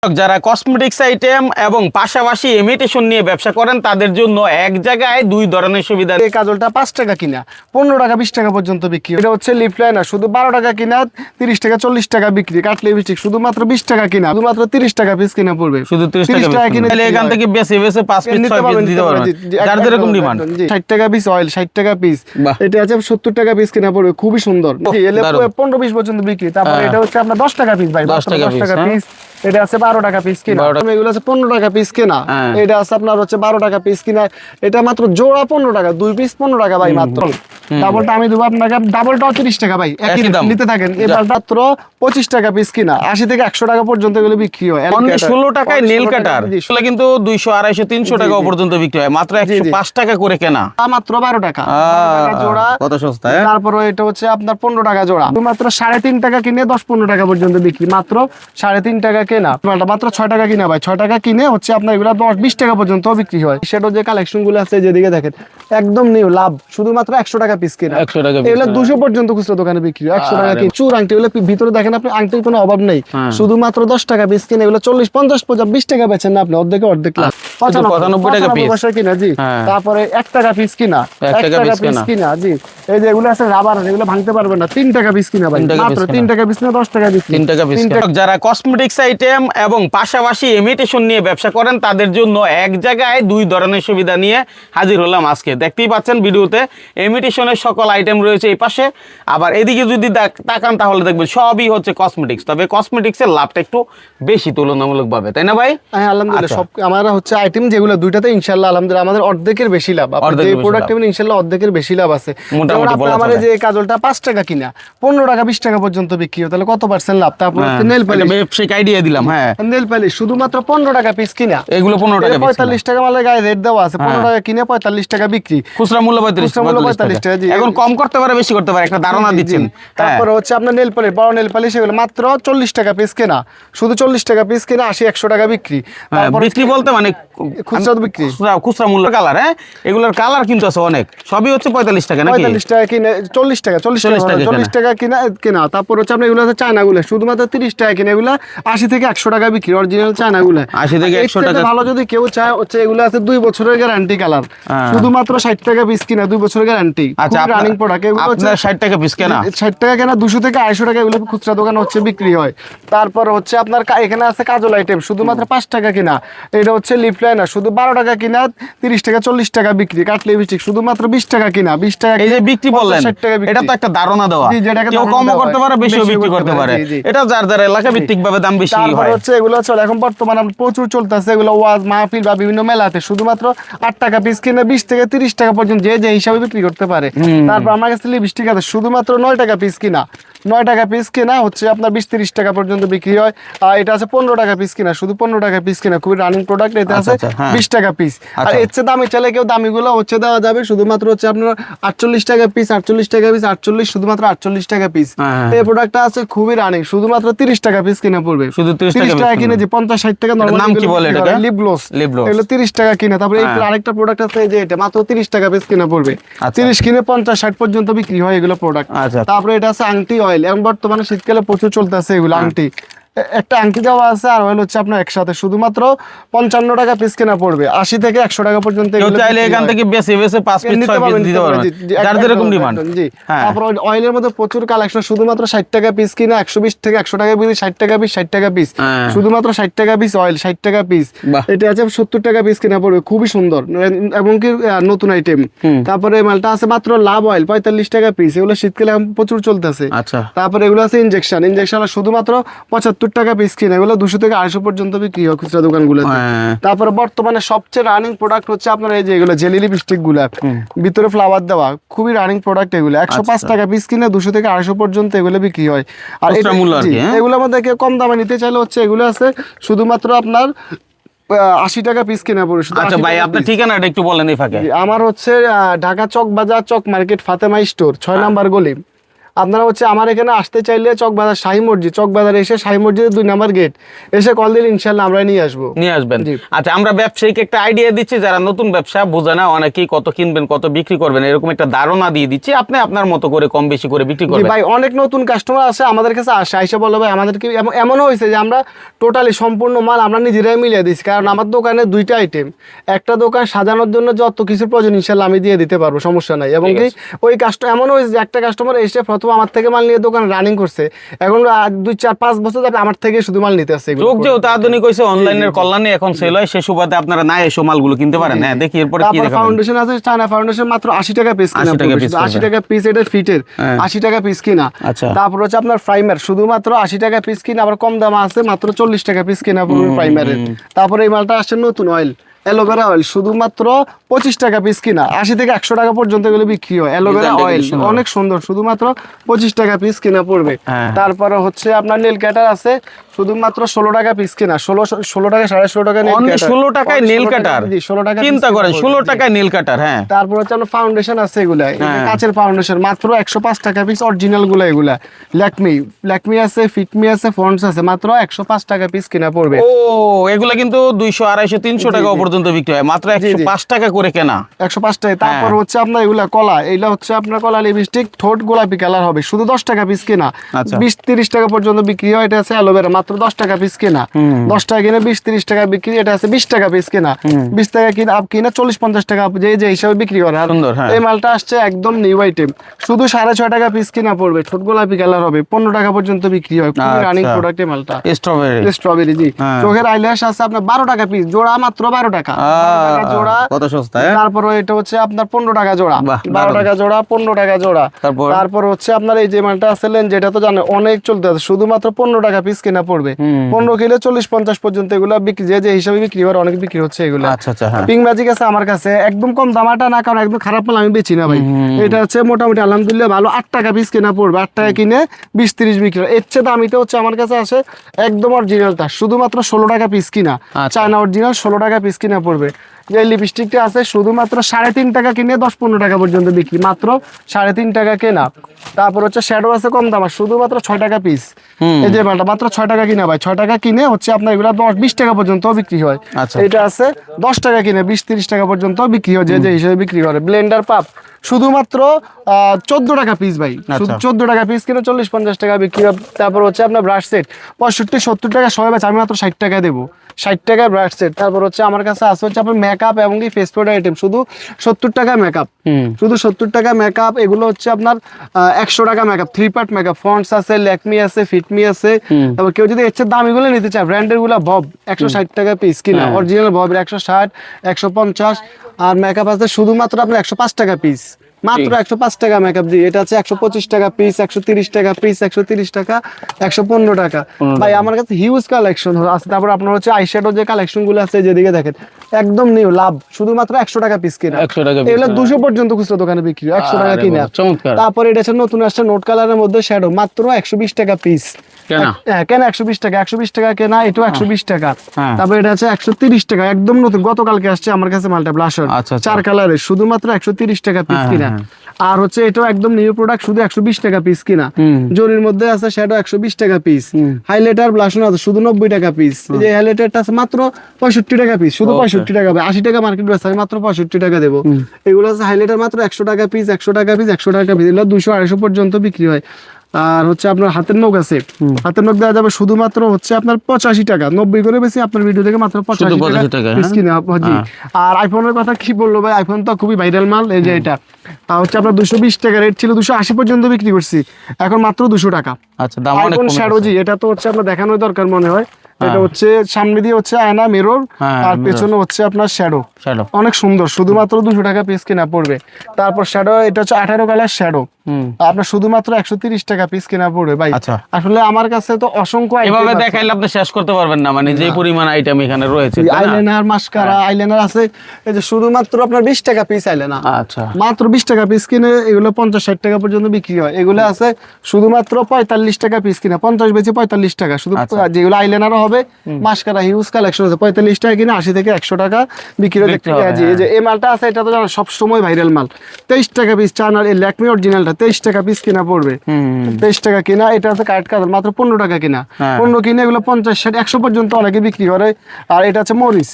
যারা cosmetics item এবং পাশাপাশি ইমিটেশন নিয়ে ব্যবসা করেন তাদের জন্য এক জায়গায় দুই ধরনের সুবিধা। এই কাজলটা 5 টাকা কিনা 15 টাকা 20 টাকা পর্যন্ত বিক্রি। এটা হচ্ছে লিপ লাইনার, শুধু 12 টাকা কিনা 30 টাকা 40 টাকা বিক্রি। কাট লিপস্টিক শুধুমাত্র 20 টাকা কিনা, শুধুমাত্র 30 টাকা পিস কিনা পড়বে। শুধু 30 টাকা কিনে তাহলে এখান থেকে বেশি বেশি 5 পিস 6 পিস দিতে পারবেন, যার যেরকম ডিমান্ড। 60 টাকা পিস অয়েল, 60 টাকা পিস। এটা আছে 70 টাকা পিস কিনা পড়বে, খুবই সুন্দর। এলে 15-20 পর্যন্ত বিক্রি। তারপর এটা হচ্ছে আপনার 10 টাকা পিস ভাই, 10 টাকা পিস। এটা আছে 12 টাকা পিস কিনা, এগুলো আছে 15 টাকা পিস কিনা। এটা আছে আপনার হচ্ছে 12 টাকা পিস কিনা। এটা মাত্র জোড়া 15 টাকা, 2 পিস 15 টাকা ভাই মাত্র। ডাবলটা আমি দেবো আপনাকে, ডাবলটাও 30 টাকা ভাই, একই দাম নিতে থাকেন। এবার মাত্র 25 টাকা পিস কিনা, 80 থেকে 100 টাকা পর্যন্ত এগুলো বিক্রি হয়। 16 টাকায় নেল কাটার আসলে কিন্তু 200 250 300 টাকা পর্যন্ত বিক্রি হয়, মাত্র 105 টাকা করে কেনা, মাত্র 12 টাকা জোড়া। কত সস্তা। তারপর এটা হচ্ছে আপনার 15 টাকা জোড়া, মাত্র 3.5 টাকা কিনে 10-15 টাকা পর্যন্ত বিক্রি, মাত্র 3.5 টাকা কেনা। মাত্র 6 টাকা কিনা ভাই, 6 টাকা কিনে হচ্ছে আপনার এগুলো 10-20 টাকা পর্যন্ত বিক্রি হয়। সেটা যে কালেকশন গুলো আছে যেদিকে দেখেন একদম নিউ লাভ, শুধুমাত্র 100 টাকা পিস কিনা, 100 টাকা এগুলো 200 পর্যন্ত খুচরা দোকানে বিক্রি হয়। 100 টাকা কিনে চুর আংটি, এগুলো ভিতরে দেখেন আপনি, আংটির কোনো অভাব নেই, শুধুমাত্র 10 টাকা পিস কিনে এগুলো 40-50 20 টাকা বেচেন না আপনি, অর্ধেক লাভ। 95 টাকা পিস কিনা জি। তারপরে 1 টাকা পিস কিনা, 1 টাকা পিস কিনা জি। এই যে এগুলো আছে রাবার, এগুলো ভাঙতে পারবে না, 3 টাকা পিস কিনা ভাই, মাত্র 3 টাকা পিস না 10 টাকা পিস, 3 টাকা পিস। যারা কসমেটিক্স আইটেম এবং পাশাপাশি ইমিটেশন নিয়ে ব্যবসা করেন তাদের জন্য এক জায়গায় দুই ধরনের সুবিধা নিয়ে হাজির হলাম আজকে। দেখতেই পাচ্ছেন ভিডিওতে ইমিটেশনের সকল আইটেম রয়েছে এই পাশে, আবার এদিকে যদি তাকান তাহলে দেখবেন সবই হচ্ছে কসমেটিক্স। তবে কসমেটিক্সের লাভটা একটু বেশি তুলনামূলকভাবে, তাই না ভাই? হ্যাঁ আলহামদুলিল্লাহ, সব আমরা হচ্ছে আইটেম যেগুলো দুইটাতে ইনশাআল্লাহ আলহামদুলিল্লাহ আমাদের অর্ধেকের বেশি লাভ। আপনাদের এই প্রোডাক্টে ইনশাআল্লাহ অর্ধেকের বেশি লাভ আছে। আমাদের যে কাজলটা 5 টাকা কিনা 15 টাকা 20 টাকা পর্যন্ত বিক্রি হয়, তাহলে কত পার্সেন্ট লাভ? তারপর নেল পলিশ, ব্যবসায়িক আইডিয়া দিলাম। হ্যাঁ, নেল পলিশ শুধুমাত্র 15 টাকা পিস কিনা, এগুলো 15 টাকা, 45 টাকা মালের গায়ে রেট দেওয়া আছে, 15 টাকা কিনে 45 টাকা বিক্রি, খুচরা মূল্য 45 টাকা। এখন কম করতে পারে, বেশি করতে পারে, একটা ধারণা দিচ্ছেন। তারপর হচ্ছে আপনার নেল পলিশ, বড় নেল পলিশ, এগুলো মাত্র 40 টাকা পিস কেনা, শুধু 40 টাকা পিস কেনা, 80-100 টাকা বিক্রি। তারপর বিক্রি বলতে মানে খুচরা বিক্রি, খুচরা মূল্য। কালার, হ্যাঁ এগুলোর কালার কিন্তু আছে অনেক, সবই হচ্ছে 45 টাকা নাকি? 45 টাকা কিনে 40 টাকা 40 টাকা কিনা। তারপর হচ্ছে আপনার এগুলো আছে চায়না গুলো, শুধুমাত্র 30 টাকা কিনে, এগুলো 80 থেকে 100 টাকা বিক্রি, অরিজিনাল চায়না গুলো 80 থেকে 100 টাকা। ভালো যদি কেউ চায় হচ্ছে এগুলো আছে 2 বছরের গ্যারান্টি কালার, শুধুমাত্র 60 টাকা পিস কিনা, 2 বছরের গ্যারান্টি। আচ্ছা, রানিং প্রোডাক্ট, এগুলো হচ্ছে 60 টাকা পিস কেনা, 60 টাকা কেনা, 200 থেকে 250 টাকা এগুলো খুচরা দোকানে হচ্ছে বিক্রি হয়। তারপর হচ্ছে আপনার এখানে আছে কাজল আইটেম, শুধুমাত্র 5 টাকা কিনা। এটা হচ্ছে লিপ লাইনার, শুধু 12 টাকা কিনা 30 টাকা 40 টাকা বিক্রি। কাট লিপস্টিক শুধুমাত্র 20 টাকা কিনা, 20 টাকা। এই যে বিক্রি বললেন, এটা তো একটা ধারণা দেওয়া, কেউ কম করতে পারে, বেশিও বিক্রি করতে পারে, এটা যার যার এলাকা ভিত্তিক ভাবে দাম বেশি হয়। তারপর হচ্ছে এগুলো চলে এখন বর্তমানে প্রচুর চলতেছে, এগুলো ওয়াজ মাহফিল বা বিভিন্ন মেলাতে শুধুমাত্র 8 টাকা পিস কিনে 20 থেকে 30 টাকা পর্যন্ত যে হিসাবে বিক্রি করতে পারে। তারপর আমার কাছে লিপস্টিক আছে শুধুমাত্র 9 টাকা পিস কিনা, 9 টাকা পিস কিনা হচ্ছে আপনার 20-30 টাকা পর্যন্ত বিক্রি হয়। আর এটা আছে 15 টাকা পিস কিনা, শুধু 15 টাকা পিস কিনা, খুবই রানিং প্রোডাক্ট। এটা আছে 20 টাকা পিস। আর এর চেয়ে দামি চাইলে কেউ দামিগুলো হচ্ছে দেওয়া যাবে, শুধুমাত্র হচ্ছে আপনার 48 টাকা পিস, 48 টাকা পিস, 48 শুধুমাত্র 48 টাকা পিস। এই প্রোডাক্টটা আছে খুবই রানিং, শুধুমাত্র 30 টাকা পিস কিনে পড়বে, শুধু 30 টাকা কিনে যে 50-60 টাকা নরমাল। নাম কি বলে এটা? লিপ গ্লস, এগুলো 30 টাকা কিনে। তারপরে এই আরেকটা প্রোডাক্ট আছে যে এটা মাত্র 30 টাকা পিস কিনে পড়বে, 30 কিনে 50-60 পর্যন্ত বিক্রি হয় এগুলো প্রোডাক্ট। তারপরে এটা আছে আংটি অয়েল, এবং বর্তমানে শীতকালে প্রচুর চলতেছে এগুলো আংটি। একটা আংটি দেওয়া আছে আর অয়েল হচ্ছে আপনার একসাথে, শুধুমাত্র 55 টাকা পিস কেনা পড়বে, 80 থেকে 100 টাকা পর্যন্ত। কেউ চাইলে এখান থেকে বেশি বেশি 5 পিস 6 পিস দিতে পারবেন, যার যেরকম ডিমান্ড। জি। তারপর অয়েলের মধ্যে প্রচুর কালেকশন, শুধুমাত্র 60 টাকা পিস কিনা, 120 থেকে 100 টাকা পিস, 60 টাকা পিস, 60 টাকা পিস, শুধুমাত্র 60 টাকা পিস অয়েল, 60 টাকা পিস। এটা আছে 70 টাকা পিস কিনা পড়বে, খুবই সুন্দর এবং কি নতুন আইটেম। তারপরে মালটা আছে মাত্র লাভ অয়েল, 45 টাকা পিস, এগুলো শীতকালে প্রচুর চলতেছে। তারপরে এগুলো আছে ইনজেকশন, শুধুমাত্র 75 টাকা পিস কিনা, এগুলো 200 থেকে 250 পর্যন্ত বিক্রি হয় খুচরা দোকানগুলোতে। তারপরে বর্তমানে সবচেয়ে রানিং প্রোডাক্ট হচ্ছে আপনার এই যে এগুলো জেলি লিপস্টিক গুলা, ভিতরে ফ্লাওয়ার দেওয়া, খুবই রানিং প্রোডাক্ট এগুলো। 105 টাকা পিস কিনে 200 থেকে 250 পর্যন্ত এগুলো বিক্রি হয়। আর এগুলোর মধ্যে কেউ কম দামে নিতে চাইলে হচ্ছে এগুলো আছে শুধুমাত্র আপনার 80 টাকা পিস কিনা পড়ে। আচ্ছা ভাই, আপনার ঠিকানাটা একটু বলেন এই ফাঁকে। আমার হচ্ছে ঢাকা চক বাজার, চক মার্কেট, ফাতেমা স্টোর, 6 নাম্বার গলি। আপনারা হচ্ছে আমার এখানে আসতে চাইলে চকবাজার শাহী মসজিদ, চকবাজার এসে শাহী মসজিদের 2 নাম্বার গেট এসে কল দিলে ইনশাল্লাহ আমরা নিয়ে আসবো। নিয়ে আসবেন। জি। আচ্ছা, আমরা ব্যবসায়ীকে একটা আইডিয়া দিচ্ছি, যারা নতুন ব্যবসা বোঝে না, অনেকেই কত কিনবেন কত বিক্রি করবেন এরকম একটা ধারণা দিয়ে দিচ্ছি, আপনি আপনার মতো করে কম বেশি করে বিক্রি জি করবেন। ভাই, অনেক নতুন কাস্টমার আছে আমাদের কাছে আসে, আইসা বলে ভাই আমাদেরকে এমনও হয়েছে যে আমরা টোটালি সম্পূর্ণ মাল আমরা নিজেরাই মিলিয়ে দিচ্ছি, কারণ আমার দোকানে 2টা আইটেম, একটা দোকান সাজানোর জন্য যত কিছু প্রয়োজন ইনশাল্লাহ আমি দিয়ে দিতে পারবো, সমস্যা নাই। এবং কি ওই এমনও হয়েছে যে একটা কাস্টমার এসে প্রথম আমার থেকে মাল নিয়ে দোকান রানিং করছে, এখন 2-4-5 বছর যাবে আমার থেকে শুধু মাল নিতে আসছে। যোগ যেহেতু আধুনিক হয়েছে, অনলাইনের কল্যাণে এখন সেল হয়, সে সুবাদে আপনারা না এসে মালগুলো কিনতে পারেন। হ্যাঁ, দেখি এরপরে কি তারপর দেখাবেন। ফাউন্ডেশন আছে, চায়না ফাউন্ডেশন মাত্র 80 টাকা পিস কিনা, 80 টাকা piece 80 টাকা পিস, এটা ফিটের 80 টাকা পিস কিনা। আচ্ছা। তারপর হচ্ছে আপনার প্রাইমার শুধুমাত্র 80 টাকা পিস কিনা, আবার কম দাম আছে মাত্র 40 টাকা পিস কিনা পড়বে প্রাইমারের। তারপরে এই মালটা আসছে নতুন অয়েল, অ্যালোভেরা অয়েল, শুধুমাত্র 25 টাকা পিস কিনা, 80 থেকে 100 টাকা পর্যন্ত এগুলো বিক্রি হয়। অ্যালোভেরা অয়েল অনেক সুন্দর, শুধুমাত্র 25 টাকা পিস কিনা পড়বে। তারপরে হচ্ছে আপনার নেল কাটার আছে, শুধুমাত্র 16 টাকা পিস কিনা, 16 টাকা 16.5 টাকা নেল কাটার, 16 টাকায় নেল কাটার। জি 16 টাকা চিন্তা করেন, 16 টাকায় নেল কাটার। হ্যাঁ, তারপর হচ্ছে আপনার ফাউন্ডেশন আছে, এগুলা কাঁচের ফাউন্ডেশন মাত্র 105 টাকা পিস, অরিজিনাল গুলা এগুলা। ল্যাকমি আছে, ফিটমি আছে, ফন্ডস আছে, মাত্র 105 টাকা পিস কিনা পড়বে। ও, এগুলা কিন্তু 200, 250, 300 টাকা পর্যন্ত বিক্রি হয়, মাত্র 105 টাকা করে কেনা। 105 টাকা। তারপর হচ্ছে আপনার এগুলা কলা, এইগুলা হচ্ছে আপনার কলা লিপস্টিক, ঠোঁট গোলাপি কালার হবে, শুধু 10 টাকা পিস কিনা, 20-30 টাকা পর্যন্ত বিক্রি হয়। এটা আছে অ্যালোভেরা, মাত্র 10 টাকা পিস কিনা, 10 টাকা কিনে 20-30 টাকা বিক্রি। এটা আছে 20 টাকা পিস কিনা, 20 টাকা কিনা 40-50 টাকা যে হিসাবে বিক্রি করে। আর এই মালটা আসছে একদম নিউ আইটেম, শুধু 6.5 টাকা পিস কিনা পড়বে, ঠোঁট গোলাপি কালার হবে, 15 টাকা পর্যন্ত বিক্রি হয়। খুবই রানিং প্রোডাক্ট এই মালটা। স্ট্রবেরি জি। চোখের আইল্যাশ আছে আপনার 12 টাকা পিস, জোড়া মাত্র 12 টাকা জোড়া, কত সস্তা। তারপর এটা হচ্ছে আপনার 15 টাকা জোড়া, 12 টাকা জোড়া, 15 টাকা জোড়া। তারপর হচ্ছে আপনার এই যে মালটা আছেন, যেটা তো জানেন অনেক চলতে আছে, শুধুমাত্র 15 টাকা পিস কিনা পড়বে, 15 কিলো 40-50 পর্যন্ত এগুলা বিক্রি, যে হিসাবে বিক্রি হয় অনেক বিক্রি হচ্ছে এগুলা। পিঙ্ক ম্যাজিক আছে আমার কাছে, একদম কম দামাটা না, কারণ একদম খারাপ মাল আমি বেচি না ভাই। এটা হচ্ছে মোটামুটি আলহামদুলিল্লাহ ভালো, 8 টাকা পিস কিনা পড়বে, 8 টাকা কিনে 20-30 বিক্রি। এর চেয়ে দামিতে হচ্ছে আমার কাছে আসে একদম অরিজিনালটা, শুধুমাত্র 16 টাকা পিস কিনা, চায়না অরিজিনাল 16 টাকা পিস কিনা পড়বে। যে লিপস্টিকটা আছে শুধুমাত্র 3.5 টাকা কিনে 10-15 টাকা পর্যন্ত বিক্রি, মাত্র 3.5 টাকা কেনা। তারপর হচ্ছে শ্যাডো আছে কম দাম, শুধুমাত্র 6 টাকা পিস। এই যে মালটা মাত্র 6 টাকা কিনা ভাই, 6 টাকা কিনে হচ্ছে আপনার এগুলা 10-20 টাকা পর্যন্ত বিক্রি হয়। এটা আছে 10 টাকা কিনে 20-30 টাকা পর্যন্ত বিক্রি হয়, যে হিসেবে বিক্রি করে। ব্লেন্ডার পাপ শুধুমাত্র 14 টাকা পিস ভাই, শুধু 14 টাকা পিস কিনে 40-50 টাকা বিক্রি হয়। তারপর হচ্ছে আপনার ব্রাশ সেট 65-70 টাকা সবাই বেচে, আমি মাত্র 60 টাকা দেবো, 60 টাকা ব্রাশ সেট। তারপর হচ্ছে আমার কাছে আছে হচ্ছে আপনার মেকআপ এবং কি ফেস পাউডার আইটেম, শুধু 70 টাকা মেকআপ, শুধু 70 টাকা মেকআপ। এগুলো হচ্ছে আপনার 100 টাকা মেকআপ, 3 পার্ট মেকআপ, ফন্টস আছে, ল্যাকমি আছে, ফিটমি আছে। তারপর কেউ যদি এর চেয়ে দামিগুলো নিতে চায়, ব্র্যান্ডের গুলো বব 160 টাকা পিস কিনা, অরিজিনাল ববের 160, 150। আর মেকআপ আছে শুধুমাত্র আপনার 105 টাকা পিস, মাত্র 105 টাকা মেকআপ দিয়ে। এটা আছে 125 টাকা পিস, 130 টাকা পিস, 130 টাকা, 115 টাকা। ভাই আমার কাছে হিউজ কালেকশন আছে। তারপর আপনার হচ্ছে আইশ্যাডো যে কালেকশন গুলো আছে, যেদিকে দেখেন একদম নিউ, লাভ, শুধুমাত্র 100 টাকা পিস কিনা, এগুলো 200 পর্যন্ত খুচরা দোকানে বিক্রি, 100 টাকা কিনা। তারপর এটা হচ্ছে নতুন আসছে নোট কালারের মধ্যে শ্যাডো, মাত্র 120 টাকা পিস কেনা, 120 টাকা, 120 টাকা কেনা, এটাও 120 টাকা। তারপর এটা আছে 130 টাকা, একদম নতুন, গতকালকে আসছে আমার কাছে মালটা, ব্লাশার 4 কালারের, শুধুমাত্র 130 টাকা পিস কিনা। আর হচ্ছে এটাও একদম নিউ প্রোডাক্ট, শুধু 120 টাকা পিস কিনা। জরির মধ্যে আছে শ্যাডো 120 টাকা পিস, হাইলাইটার ব্লাশন আছে শুধু 90 টাকা পিস। এই যে হাইলাইটারটা আছে মাত্র 65 টাকা পিস, শুধু 65 টাকা, 80 টাকা মার্কেট বেচা, আমি মাত্র 65 টাকা দেবো। এগুলো আছে হাইলাইটার মাত্র 100 টাকা পিস, 100 টাকা পিস, 100 টাকা পিস, এগুলো 200-250 পর্যন্ত বিক্রি হয়। আর হচ্ছে আপনার হাতের নখ আছে, হাতের নখ দেওয়া যাবে শুধুমাত্র হচ্ছে আপনার 85 টাকা, 90 করে বেশি আপনার ভিডিও থেকে মাত্র 85 টাকা পিস কিনা। আর আইফোনের কথা কি বললো ভাই, আইফোন তো খুবই ভাইরাল মাল। এই যে এটা তা হচ্ছে আপনার 220 টাকা রেট ছিল, 280 পর্যন্ত বিক্রি করছি, এখন মাত্র 200 টাকা। আচ্ছা, দাম অনেক কমে গেছে। শ্যাডো জি, এটা তো হচ্ছে আপনার দেখানোর দরকার মনে হয়। এটা হচ্ছে সামনে দিয়ে হচ্ছে আয়না মিরর, আর পেছনে হচ্ছে আপনার শ্যাডো, অনেক সুন্দর, শুধুমাত্র 200 টাকা পিস কিনা পড়বে। তারপর শ্যাডো, এটা হচ্ছে 18 কালার শ্যাডো, আপনার শুধুমাত্র 130 টাকা পিস কিনা পড়বে ভাই। আসলে আমার কাছে তো অসংখ্য আইটেম, এভাবে দেখাইলে আপনি শেষ করতে পারবেন না, মানে যে পরিমাণ আইটেম এখানে রয়েছে। আইলাইনার, মাস্কারা, আইলাইনার আছে, এই যে শুধুমাত্র আপনার 20 টাকা পিস আইলাইনার, আচ্ছা মাত্র 20 টাকা পিস কিনে এগুলো 50-60 টাকা পর্যন্ত বিক্রি হয়। এগুলো আছে শুধুমাত্র 45 টাকা পিস কিনা, 50 বেচে 45 টাকা শুধু। যেগুলো আইলাইনারও হবে, মাস্কারা হিউজ কালেকশন আছে, 45 টাকা কিনে 80 থেকে 100 টাকা বিক্রি হয়। এই যে এই মালটা আছে, এটা তো জানো সব সময় ভাইরাল মাল, 23 টাকা পিস। চায়নার এই ল্যাকমি অরিজিনালটা মালটা 23 টাকা পিস কিনা পড়বে, 23 টাকা কিনা। এটা হচ্ছে কারেক্ট কালার, মাত্র 15 টাকা কিনা। 15 কিনে এগুলো 50, 60, 100 পর্যন্ত অনেকে বিক্রি করে। আর এটা হচ্ছে মরিচ,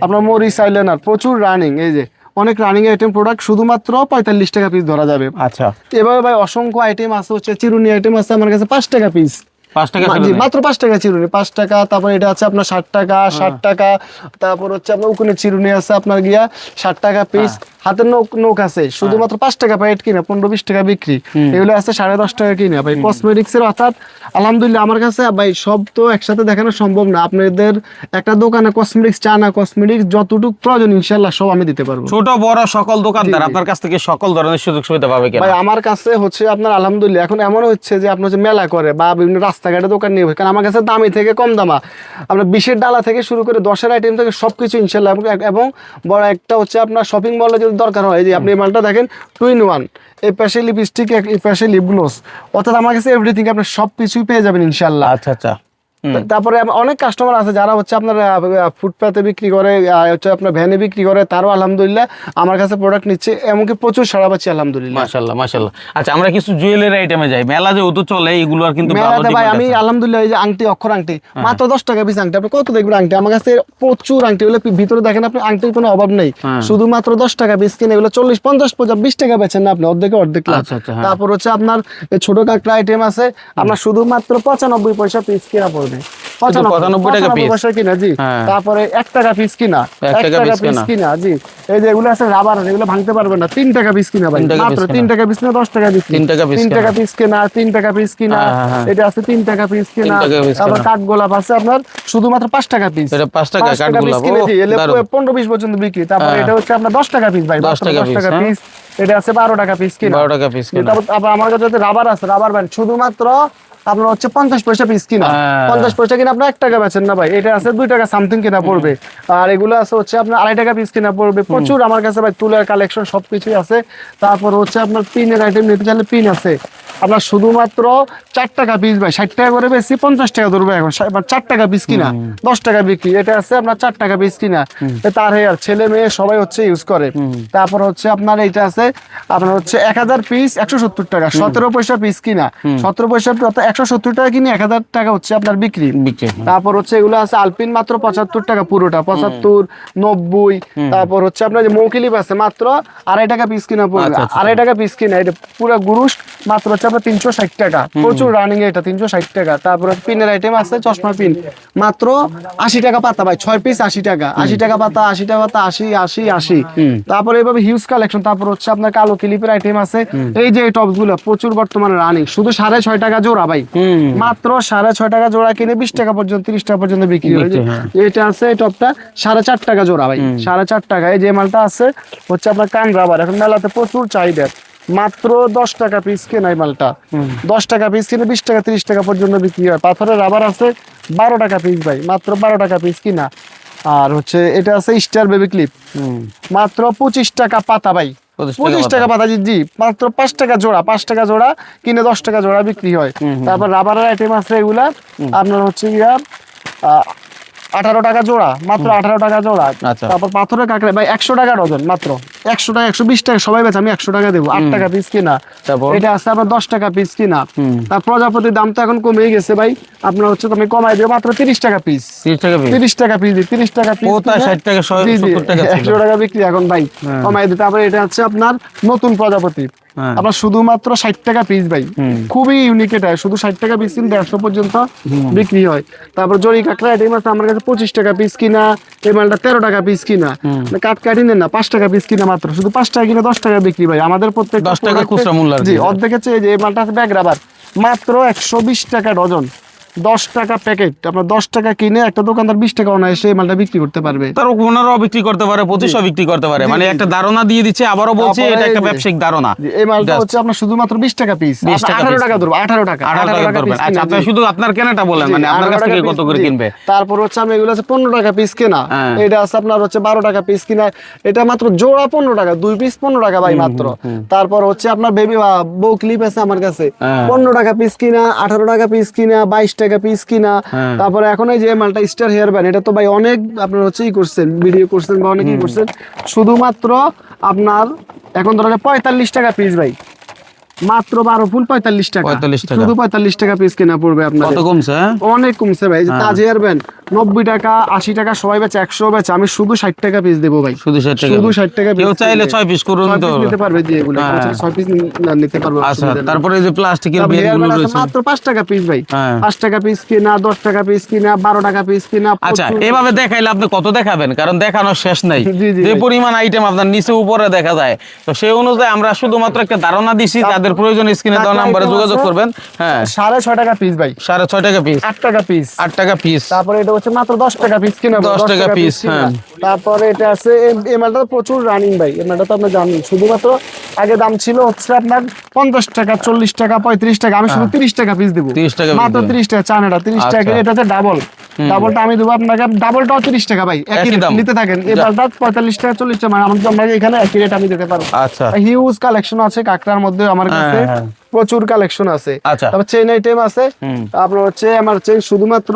আপনার মরিচ আইলাইনার প্রচুর রানিং, এই যে অনেক রানিং আইটেম প্রোডাক্ট, শুধুমাত্র 45 টাকা পিস ধরা যাবে। আচ্ছা, এভাবে ভাই অসংখ্য আইটেম আছে, হচ্ছে চিরুনি আইটেম আছে আমার কাছে 5 টাকা পিস, 5 টাকা মাত্র 5 টাকা চিরুনি, 5 টাকা। তারপর এটা আছে আপনার 60 টাকা, 60 টাকা। তারপর হচ্ছে আপনার উকুনের চিরুনি আছে আপনার গিয়া 60 টাকা পিস। হাতের নখ আছে শুধুমাত্র 5 টাকা প্যাকেট কিনা, 15-20 টাকা বিক্রি। এগুলো আছে 10.5 টাকা কিনা ভাই। কসমেটিক্স এর অর্থাৎ আলহামদুলিল্লাহ আমার কাছে ভাই সব তো একসাথে দেখানো সম্ভব না। আপনাদের একটা দোকানে কসমেটিক্স চা না, কসমেটিক্স যতটুকু প্রয়োজন ইনশাআল্লাহ সব আমি দিতে পারবো। ছোট বড় সকল দোকানদার আপনার কাছ থেকে সকল ধরনের সুযোগ সুবিধা পাবে কিনা? ভাই আমার কাছে হচ্ছে আপনার আলহামদুলিল্লাহ এখন এমন হচ্ছে যে আপনার হচ্ছে মেলা করে বা বিভিন্ন রাস্তাঘাটে দোকান নিয়ে, কারণ আমার কাছে দামি থেকে কম দামা আপনার 20-এর ডালা থেকে শুরু করে 10-এর আইটেম থেকে সবকিছু ইনশাআল্লাহ। এবং বড় একটা হচ্ছে আপনার শপিং মলে যদি দরকার হয়, যে আপনি এই মালটা দেখেন 2-in-1, এই পাশে লিপস্টিক, এই পাশে লিপ গ্লোস, অর্থাৎ আমার কাছে এভরিথিং আপনি সবকিছুই পেয়ে যাবেন ইনশাআল্লাহ। আচ্ছা আচ্ছা। তারপরে অনেক কাস্টমার আছে যারা হচ্ছে আপনার ফুটপাতে বিক্রি করে, হচ্ছে আপনার ভ্যানে বিক্রি করে, তারও আলহামদুলিল্লাহ আমার কাছে প্রোডাক্ট নিচ্ছে, এমনকি প্রচুর সাড়া পাচ্ছি আলহামদুলিল্লাহ। মাশাআল্লাহ মাশাআল্লাহ। আচ্ছা, আমরা কিছু জুয়েলারি আইটেমে যাই। মেলা যে ওতো চলে এগুলো আর কিন্তু মেলাতে ভাই আমি আলহামদুলিল্লাহ এই যে আংটি, অক্ষর আংটি মাত্র 10 টাকা পিস আংটি। আপনি কত দেখবেন আংটি, আমার কাছে প্রচুর আংটি, এগুলো ভিতরে দেখেন আপনি, আংটির কোনো অভাব নেই, শুধুমাত্র 10 টাকা পিস কিনে এগুলো 40-50 20 টাকা বেচেন না আপনি, অর্ধেক অর্ধেক লাভ। তারপর হচ্ছে আপনার ছোট কাকড়া আইটেম আছে, আপনার শুধুমাত্র 95 পয়সা পিস কিনা পড়বে, 95 টাকা পিস কিনা জি। তারপরে 1 টাকা পিস কিনা, 1 টাকা পিস কিনা জি। এই যে এগুলো আছে রাবার, এগুলো ভাঙতে পারবে না, 3 টাকা পিস কিনা ভাই, মাত্র 3 টাকা পিস না 10 টাকা পিস, 3 টাকা পিস কিনা, 3 টাকা পিস কিনা। এটা আছে 3 টাকা পিস কিনা। তারপর কাঠ গোলাপ আছে আপনার শুধুমাত্র 5 টাকা পিস, এটা 5 টাকা কাঠ গোলাপ, কিনে জি, এলে 15-20 পর্যন্ত বিক্রি। তারপর এটা হচ্ছে আপনার 10 টাকা পিস ভাই, 10 টাকা পিস। এটা আছে 12 টাকা পিস কিনা, 12 টাকা পিস কিনা। তারপর আমার কাছে রাবার আছে, রাবার ব্যান্ড শুধুমাত্র আপনার হচ্ছে 50 পয়সা পিস কিনা, 50 পয়সা কিনা আপনার 1 টাকা বেচেন না ভাই, এটা আছে 2 টাকা সামথিং কিনা পড়বে। আর এগুলো আছে হচ্ছে আপনার 2.5 টাকা পিস কিনা পড়বে। প্রচুর আমার কাছে ভাই তুলার কালেকশন সবকিছুই আছে। তারপর হচ্ছে আপনার পিনের আইটেম নিতে চাইলে পিন আছে আপনার শুধুমাত্র 4 টাকা পিস ভাই, 60 টাকা করে বেশি, 50 টাকা ধরবে এখন, 4 টাকা পিস কিনা, 10 টাকা বিক্রি। এটা আছে আপনার 4 টাকা পিস কিনা, তার হেয়ার ছেলে মেয়ে সবাই হচ্ছে ইউজ করে। তারপর হচ্ছে আপনার এইটা আছে আপনার হচ্ছে 1000 পিস 170 টাকা, 17 পয়সা পিস কিনা, 17 পয়সা 170 টাকা কিনে 1000 টাকা হচ্ছে আপনার বিক্রি। তারপর হচ্ছে এগুলো আছে আলপিন মাত্র 75 টাকা পুরোটা, 75, 90। তারপর হচ্ছে আপনার যে মৌকিলিপ আছে মাত্র 2.5 টাকা পিস কিনা পড়বে, 2.5 টাকা পিস কিনা। এটা পুরো গুরুশ মাত্র হচ্ছে আপনার 360 টাকা, প্রচুর রানিং এটা 360 টাকা। তারপর পিনের আইটেম আছে চশমা পিন মাত্র 80 টাকা পাতা ভাই, 6 পিস 80 টাকা, 80 টাকা পাতা, 80 টাকা পাতা, 80 80 80। তারপর এইভাবে হিউজ কালেকশন। তারপর হচ্ছে আপনার কালো ক্লিপের আইটেম আছে, এই যে এই টপস গুলো প্রচুর বর্তমানে রানিং, শুধু 6.5 টাকা জোড়া ভাই, মাত্র 6.5 টাকা জোড়া কিনে 20 টাকা পর্যন্ত 30 টাকা পর্যন্ত বিক্রি হয়। এটা আছে এই টপটা 4.5 টাকা জোড়া ভাই, 4.5 টাকা। এই যে মালটা আছে হচ্ছে আপনার কান রাবার, এখন মেলাতে প্রচুর চাহিদা, মাত্র 10 টাকা পিস কেনা এই মালটা, 10 টাকা পিস কিনে 20 টাকা 30 টাকা পর্যন্ত বিক্রি হয়। পাথরের রাবার আছে 12 টাকা পিস ভাই, মাত্র 12 টাকা পিস কিনা। আর হচ্ছে এটা আছে স্টার বেবি ক্লিপ, মাত্র 25 টাকা পাতা ভাই, 25 টাকা পাতা জি, মাত্র 5 টাকা জোড়া, 5 টাকা জোড়া কিনে 10 টাকা জোড়া বিক্রি হয়। তারপর রাবারের আইটেম আছে এগুলা আপনার হচ্ছে গিয়া 18 টাকা জোড়া, মাত্র 18 টাকা জোড়া। তারপর পাথরের কাঁকড়া ভাই 100 টাকা ডজন, মাত্র 100 টাকা, 120 টাকা সবাই বেচে, আমি 100 টাকা দেবো, 8 টাকা পিস কিনা। এটা আছে আপনার 10 টাকা পিস কিনা। তার প্রজাপতির দাম তো এখন কমে গেছে ভাই, আপনার হচ্ছে আমি কমাই দেবো মাত্র 30 টাকা পিস, 30 টাকা পিস, 30 টাকা পিস, 60 টাকা 70 টাকা 100 টাকা বিক্রি এখন ভাই, কমাই দিই। তারপরে এটা হচ্ছে আপনার নতুন প্রজাপতি, আপনার শুধুমাত্র 60 টাকা পিস ভাই, খুবই ইউনিক এটা, শুধু 60 টাকা পিস কিনতে 150 পর্যন্ত বিক্রি হয়। তারপর জরি কাঁকড়া আইটেম আছে আমার কাছে 25 টাকা পিস কিনা, এই মালটা 13 টাকা পিস কিনা, কাট কাটি নেন না, 5 টাকা পিস কিনা, মাত্র শুধু 5 টাকা কিনে 10 টাকা বিক্রি ভাই। আমাদের প্রত্যেক 10 টাকা খুচরা মূল্য জি, অর্ধেকের চেয়ে যে এই মালটা আছে ব্যাগ রাবার, মাত্র 120 টাকা ডজন, 10 টাকা প্যাকেট। আপনার 10 টাকা কিনে একটা দোকানদার 20 টাকা অনায়াসে এই মালটা বিক্রি করতে পারবে, তার ওনারাও বিক্রি করতে পারে, 2500 বিক্রি করতে পারে, মানে একটা ধারণা দিয়ে দিচ্ছে। আবারও বলছি এটা একটা ব্যবসায়িক ধারণা। এই মালটা হচ্ছে আপনার শুধুমাত্র 20 টাকা পিস, 18 টাকা ধরবো, 18 টাকা ধরবেন। আচ্ছা, আপনি শুধু আপনার কেনাটা বলেন, মানে আপনার কাছ থেকে কত করে কিনবে। তারপর হচ্ছে আমি এগুলো আছে 15 টাকা পিস কেনা, এটা আছে আপনার হচ্ছে 12 টাকা পিস কিনা, এটা মাত্র জোড়া 15 টাকা, 2 পিস 15 টাকা ভাই মাত্র। তারপর হচ্ছে আপনার বেবি বউ ক্লিপ আছে আমার কাছে 15 টাকা পিস কিনা, 18 টাকা পিস কিনা, 22 টাকা পিস কিনা। তারপরে এখন এই যে মালটা স্টার হেয়ার ব্যান্ড, এটা তো ভাই অনেক আপনার হচ্ছে ই করছেন, ভিডিও করছেন বা অনেকেই করছেন, শুধুমাত্র আপনার এখন ধরেন 45 টাকা পিস ভাই, মাত্র 12 ফুল 45 টাকা 45 টাকা। শুধু 45 টাকা পিস কেনা পড়বে আপনার। কত কমছে? অনেক কমছে ভাই। এই যে তাজ হেয়ার ব্যান্ড 90 টাকা 80 টাকা সবাই বেচে, 100 বেচে, আমি শুধু 60 টাকা পিস দেবো ভাই। শুধু 60 টাকা? শুধু 60 টাকা কেউ চাইলে 6 পিস করুন তো নিতে পারবে জি, এগুলো 6 পিস নিতে পারবে। আচ্ছা, তারপরে এই যে প্লাস্টিকের তবে বিয়ার hair গুলো band আছে রয়েছে। মাত্র 5 টাকা পিস ভাই। হ্যাঁ। 5 টাকা পিস কিনা, 10 টাকা পিস কিনা, 12 টাকা পিস কিনা। আচ্ছা, এভাবে দেখাইলে আপনি কত দেখাবেন? কারণ দেখানোর শেষ নাই। জি, জি যে ভাই। পরিমাণ আইটেম আপনার নিচে উপরে দেখা যায়, তো সেই অনুযায়ী আমরা শুধুমাত্র একটা ধারণা দিছি। তাদের প্রয়োজন স্ক্রিনে দেওয়া নাম্বারে যোগাযোগ করবেন। হ্যাঁ, 6.5 টাকা পিস ভাই। 6.5 টাকা পিস, 8 টাকা পিস। 8 টাকা পিস। তারপরে এটা হচ্ছে মাত্র 10 টাকা পিস কিনা, 10 টাকা পিস, হ্যাঁ। তারপরে এটা আছে এই মালটা তো প্রচুর রানিং ভাই। এই মালটা তো আপনি জানেন, শুধুমাত্র আগে দাম ছিল হচ্ছে আপনার 50 টাকা, 40 টাকা, 35 টাকা, আমি শুধু 30 টাকা পিস দেবো। 30 টাকা piece মাত্র দেবেন। 30 টাকা চায়নাটা 30 টাকা। আচ্ছা। এটা হচ্ছে ডাবল, ডাবলটা আমি দেবো আপনাকে, ডাবলটাও 30 টাকা ভাই। একই একই দাম। নিতে থাকেন। এই মালটা 45 টাকা 40 টাকা, মানে আমরা এখানে একই রেট আমি দিতে পারবো। আচ্ছা, হিউজ কালেকশন আছে কাকড়ার মধ্যে আমার কাছে, হ্যাঁ। প্রচুর কালেকশন আছে। আচ্ছা। তারপর চেইন আইটেম আছে। তারপর হচ্ছে আমার চেইন শুধুমাত্র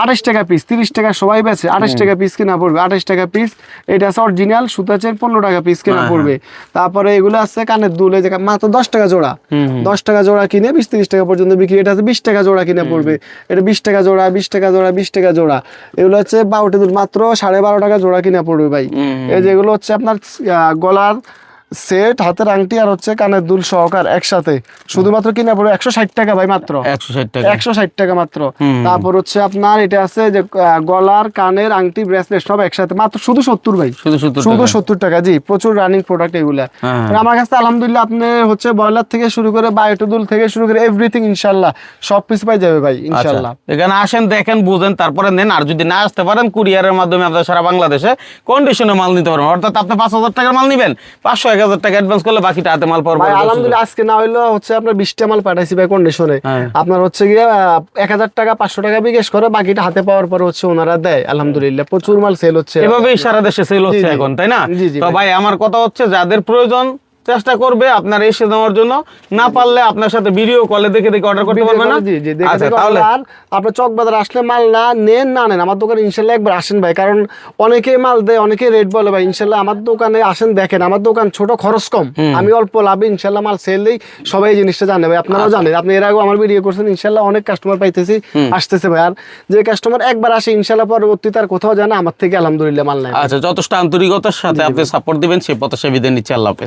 28 টাকা পিস, 30 টাকা সবাই বেচে, 28 টাকা পিস কিনা পড়বে, 28 টাকা পিস। এটা আছে অরিজিনাল সুতা চেইন, 15 টাকা পিস কিনা পড়বে। তারপরে এগুলো আছে কানের দুল, এই যে মাত্র 10 টাকা জোড়া, 10 টাকা জোড়া কিনে 20-30 টাকা পর্যন্ত বিক্রি। এটা আছে 20 টাকা জোড়া কিনা পড়বে, এটা 20 টাকা জোড়া, 20 টাকা জোড়া, 20 টাকা জোড়া। এগুলো হচ্ছে 12টি দুল, মাত্র 12.5 টাকা জোড়া কিনা পড়বে ভাই। এই যেগুলো হচ্ছে আপনার গলার সেট, হাতের আংটি আর হচ্ছে কানের দুল সহকার একসাথে শুধুমাত্র কিনা পড়বে 160 টাকা ভাই, মাত্র 160 টাকা। 160 টাকা মাত্র। তারপর হচ্ছে আপনার এটা আছে যে গলার, কানের, আংটি, ব্রেসলেট সব একসাথে মাত্র শুধু 70 ভাই, শুধু 70 শুধু টাকা। 70 টাকা। জি, প্রচুর রানিং প্রোডাক্ট এগুলা। হ্যাঁ। আর আমার কাছে আলহামদুলিল্লাহ আপনি হচ্ছে ব্রয়লার থেকে শুরু করে বায়োটুদুল থেকে শুরু করে এভরিথিং ইনশাআল্লাহ সব কিছু পাই যাবে ভাই আচ্ছা, ইনশাআল্লাহ। এখানে আসেন, দেখেন, বুঝেন, তারপরে নেন। আর যদি না আসতে পারেন, কুরিয়ারের মাধ্যমে আপনার সারা বাংলাদেশে কন্ডিশনে মাল নিতে পারবেন। অর্থাৎ আপনি 5,000 টাকার মাল নিবেন, 500-1000 টাকা অ্যাডভান্স করলে বাকিটা হাতে মাল পাওয়ার ভাই পরে আলহামদুলিল্লাহ আজকে না হইলো হচ্ছে আপনার 20টা মাল পাঠাইছি ভাই কন্ডিশনে। হ্যাঁ। আপনার হচ্ছে গিয়ে 1000 টাকা 500 টাকা বিকাশ করে বাকিটা হাতে পাওয়ার পরে হচ্ছে ওনারা দেয়। আলহামদুলিল্লাহ প্রচুর মাল সেল হচ্ছে এভাবেই সারা দেশে সেল হচ্ছে জি, জি। এখন, তাই না? জি, জি তো ভাই। ভাই, আমার কথা হচ্ছে, যাদের প্রয়োজন চেষ্টা করবে আপনার এসে দেওয়ার জন্য, না পারলে আপনার সাথে ভিডিও কলে দেখে দেখে অর্ডার করতে পারবে না? জি জি দেখে আচ্ছা, দেখে তাহলে আর আপনি চকবাজার আসলে মাল না নেন, না নেন, আমার দোকানে ইনশাল্লাহ একবার আসেন ভাই। কারণ অনেকে মাল দেয়, অনেকে রেট বলে ভাই। ইনশাল্লাহ আমার দোকানে আসেন, দেখেন আমার দোকান ছোট, খরচ কম, আমি অল্প লাভে ইনশাল্লাহ মাল সেল দিই। সবাই এই জিনিসটা জানে ভাই, আপনারাও জানেন, আপনি এর আগেও আমার ভিডিও করছেন। ইনশাল্লাহ অনেক কাস্টমার পাইতেছি, আসতেছে ভাই। আর যে কাস্টমার একবার আসে ইনশাল্লাহ পরবর্তীতে আর কোথাও জানে আমার থেকে আলহামদুলিল্লাহ মাল নেয়। আচ্ছা, যথেষ্ট আন্তরিকতার সাথে আপনি সাপোর্ট দিবেন, সেই প্রত্যাশা বিদায় নিচ্ছি। আল্লাহ হাফেজ।